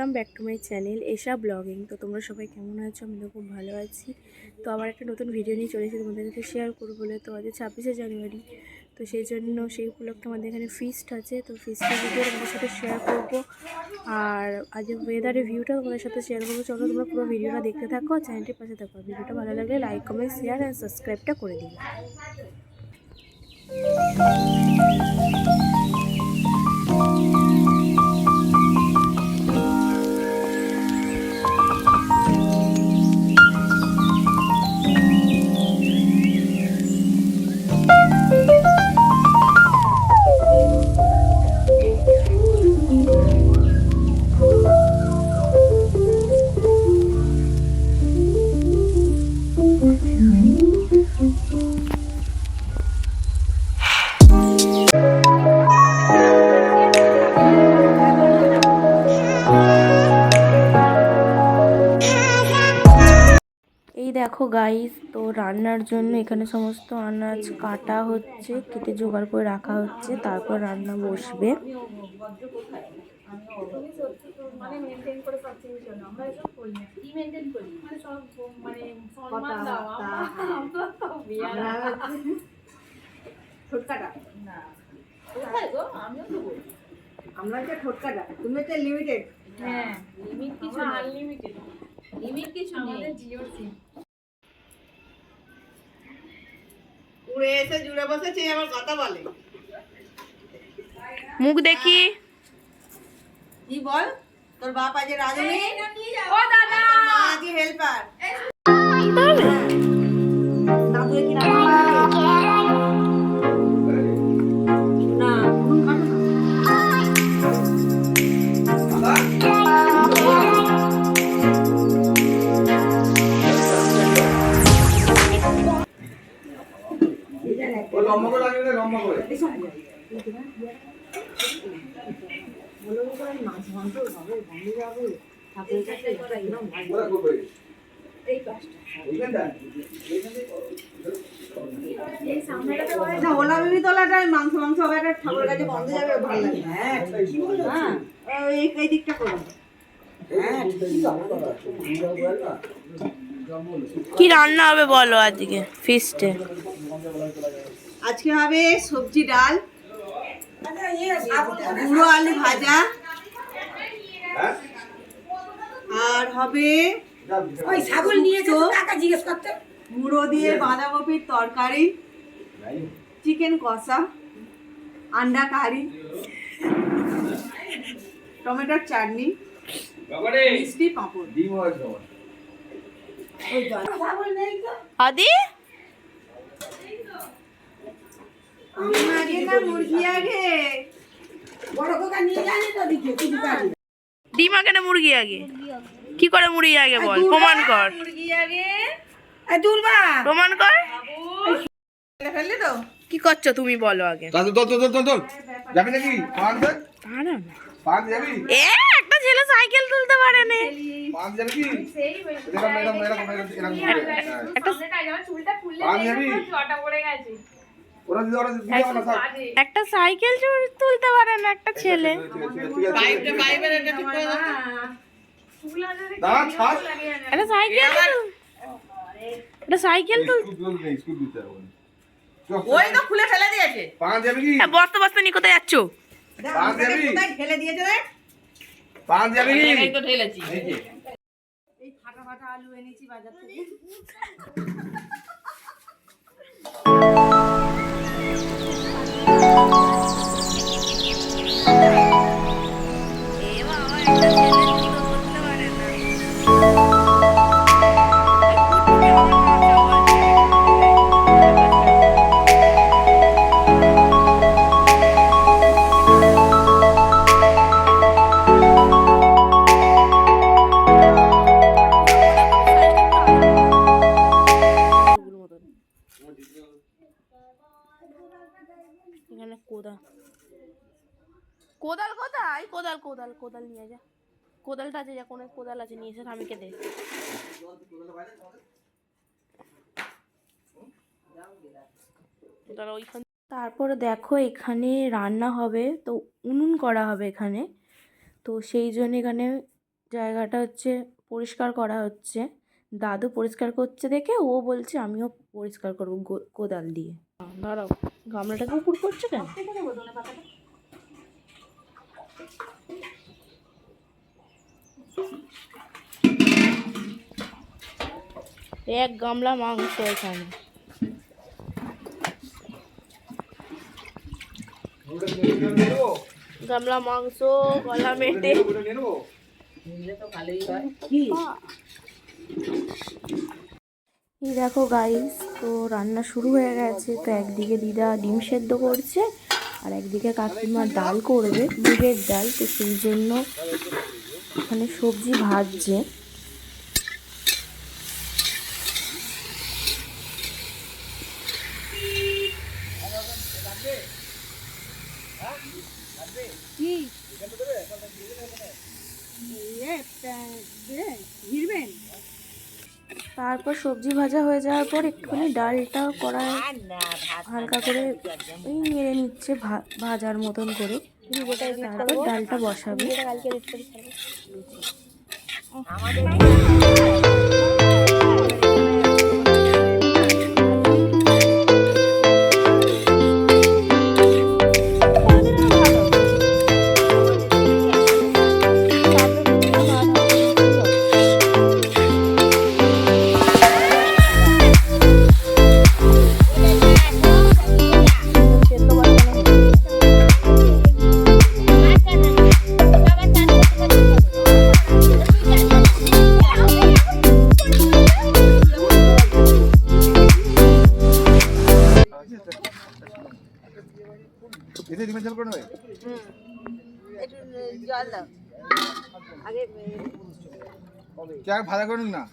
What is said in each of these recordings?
Welcome back to my channel Esha blogging. তো তোমরা সবাই কেমন আছো? আমি তো খুব ভালো আছি। তো আবার একটা নতুন ভিডিও নিয়ে চলেছি তোমাদের সাথে শেয়ার করবো বলে। তো আজ 26শে জানুয়ারি, তো সেই জন্য সেই উপলক্ষে আমাদের এখানে ফিস্ট আছে। তো ফিস্টের ভিডিও তোমাদের সাথে শেয়ার করবো, আর আজ ওয়েদারের ভিউটা তোমাদের সাথে শেয়ার করবো। চলো তোমরা পুরো ভিডিওটা দেখতে থাকো, চ্যানেলটির পাশে থাকো। ভিডিওটা ভালো লাগলে লাইক, কমেন্ট, শেয়ার অ্যান্ড সাবস্ক্রাইবটা করে দিও। এই দেখো গাইস, তো রান্নার জন্য এখানে সমস্ত আনাজ কাটা হচ্ছে, কেটে জোগাড় করে রাখা হচ্ছে, তারপর রান্না বসবে। আমরা যে ঠোটকাটা, তুমি তো লিমিটেড। হ্যাঁ, লিমিট কিছু না, আনলিমিটেড। লিমিট কিছু নেই, আমাদের জিও সিম। উড়ে এসে জুড়ে বসেছে, আমার কথা বলে। মুখ দেখি। কি বল? তোর বাপ আজ রাঁধুনি, ও দাদা, তোর মা আজ হেল্পার। না তুই কি না? ওলা বিবি তোলাটাই মাংস মাংস হবে, একটা ঠাকুরের কাছে বন্ধ যাবে, ভালো লাগে। হ্যাঁ, এই দিকটা করো। কি রান্না হবে বলো আজকে ফিস্টে? আজকে হবে সবজি ডাল, গুঁড়ো আলু ভাজা, আর হবে ওই ছাগল নিয়ে জিজ্ঞেস করতে মুড়ো দিয়ে বাঁধাকপির তরকারি, চিকেন কষা, আন্ডা কারি, টমেটোর চাটনি, মিষ্টি, পাঁপড়। আদি আগে না মুরগি আগে, বড় কোকা নিয়ে জানি তো দিকে কিছু পারি। ডিম আগে না মুরগি আগে? কি করে মুরগি আগে বল, প্রমাণ কর। মুরগি আগে, দুলবা প্রমাণ কর। ফেললি তো। কি করছো তুমি বলো আগে। যাবি নাকি? পান দে। পারো না। পান যাবি? একটা ছেলে সাইকেল তুলতে পারে না। পান যাবি কি? একটা পান যাবি? একটা সাইকেল তুলতে পারে না একটা ছেলে। একটা সাইকেল একটা সাইকেল ওই তো খুলে ফেলে দিয়েছে। পান যাবি কি? বস্তা বস্তা নিয়ে কোথায় যাচ্ছ? পান যাবি? কোথায় ফেলে দিয়েছে রে? পান যাবি কি? এই তো ঢেলেছি। এই ফাটা ফাটা আলু এনেছি বাজার থেকে। এখানে কোদাল কোদাল কোথায়? কোদাল কোদাল কোদাল নিয়ে যা। কোদালটা আছে, যা কোনো কোদাল আছে নিয়ে এসে স্বামীকে দে। তারপরে দেখো এখানে রান্না হবে, তো উনুন করা হবে এখানে। তো সেই জন্য এখানে জায়গাটা হচ্ছে পরিষ্কার করা হচ্ছে। দাদু পরিষ্কার করছে দেখে ও বলছে আমিও পরিষ্কার করবো কোদাল দিয়ে। দাঁড়াও, গামলাটাকে উপর করছে কেন? এক গামলা মাংস এখানে। গামলা মাংস গলা মেটে। এই দেখো গাইস, তো রান্না শুরু হয়ে গেছে। তো একদিকে দিদা ডিম সেদ্ধ করছে আর একদিকে কাকিমা ডাল করবে, মুগের ডাল। তো সেই জন্য এখানে সবজি ভাজছে। তারপর সবজি ভাজা হয়ে যাওয়ার পর একটুখানি ডালটা কড়ায় হালকা করে ওই নেড়ে নিচ্ছে ভাজার মতন করে। তারপর ডালটা বসাবে। এতে ডিমের ঝাল করে নেবে? একটু জল দাও আগে। কি আগে ভাজা করে নিন না,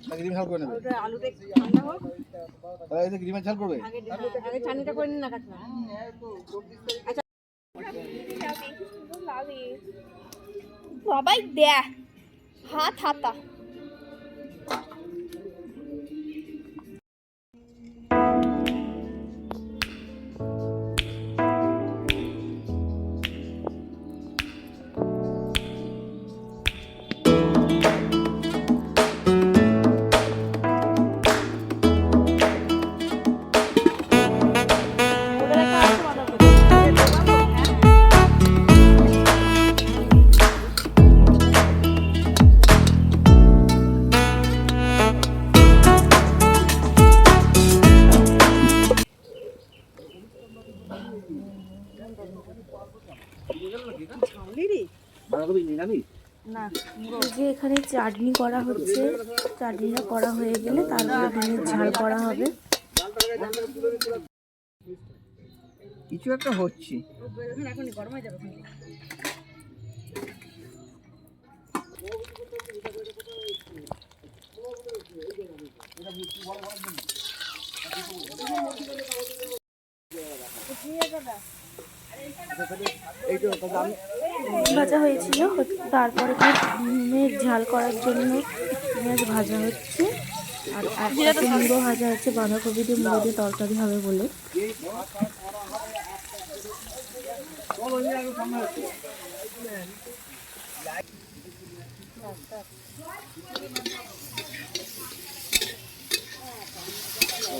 নাকি ডিম ঝাল করে নেবে? ওটা আলুটা একটু ঠান্ডা হোক, তাহলে এতে ডিমের ঝাল করবে? আগে চাটনিটা করে নিন না কাকিমা। আচ্ছা সবাই দেখ হাত হাতা। যে এখানে চাটনি করা হচ্ছে, চাটনিটা করা হয়ে গেলে তারপরে ডিমের ঝাল করা হবে। কিছু একটা হচ্ছে, এখন গরম হয়ে যাবে। ভাজা হয়েছিল, তারপরে ডিমের ঝাল করার জন্য পেঁয়াজ ভাজা হচ্ছে। আর একটা মুড়ো ভাজা হচ্ছে, বাঁধাকপি দিয়ে মুড়ো দিয়ে তরকারি হবে বলে।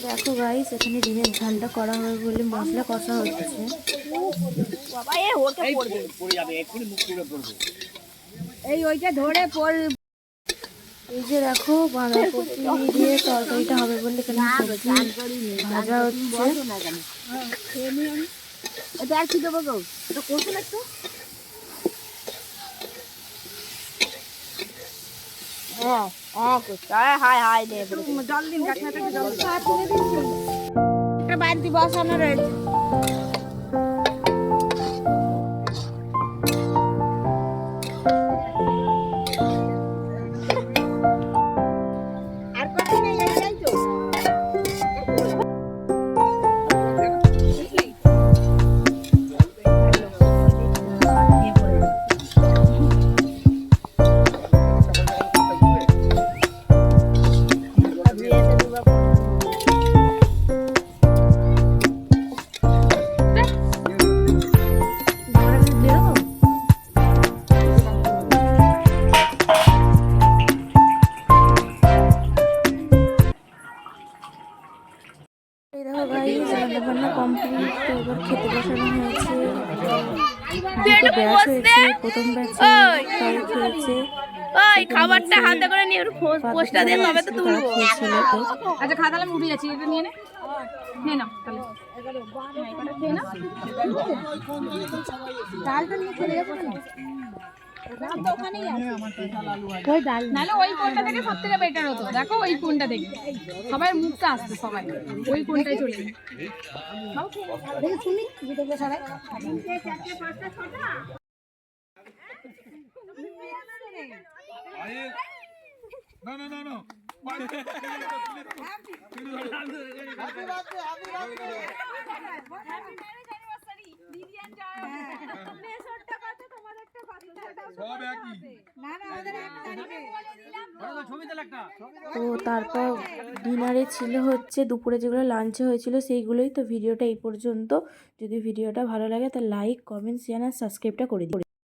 দেখো গাইস, এখানে ডিমের ঝালটা করা হবে বলে মশলা কষা হচ্ছে। এই ওইটা ধরে এই যে দেখো বাঁধাকপি দিয়ে তরকারিটা হবে বলে এখানে সবজি ভাজা হচ্ছে। এটা আর কি দেবো গো, এটা করছো না একটু? হ্যাঁ হ্যাঁ হাই হাই হাই দে জল দিন, কাকিমাটা জল দিন। একটা বালতি বসানো রয়েছে। আর কত নেই এই তো। তো এবার খেতে বসানো হয়েছে। দুটো ব্যাচ হয়েছে, প্রথম ব্যাচে সবাই খেয়েছে। খাবারটা হাতে করে নিয়ে পোস্টটা দিয়ে তবে তো তারা খেয়েছিল। তো আচ্ছা খাওয়া তাহলে আমি উঠে যাচ্ছি, এটা নিয়ে নে, খেয়ে নাও তাহলে। ডালটা নিয়ে চলে যাবো না, নাহলে ওই কোনটা থেকে সব থেকে বেটার হতো। দেখো ওই কোনটা থেকে সবাই মুখটা আসতো, সবাই ওই কোনটাই চলে যেত। No, no, no, no. তো তারপর ডিনারে ছিল হচ্ছে দুপুরে যেগুলো লাঞ্চে হয়েছিল সেইগুলোই। তো ভিডিওটা এই পর্যন্ত। যদি ভিডিওটা ভালো লাগে তাহলে লাইক, কমেন্ট, শেয়ার আর সাবস্ক্রাইবটা করে দিই।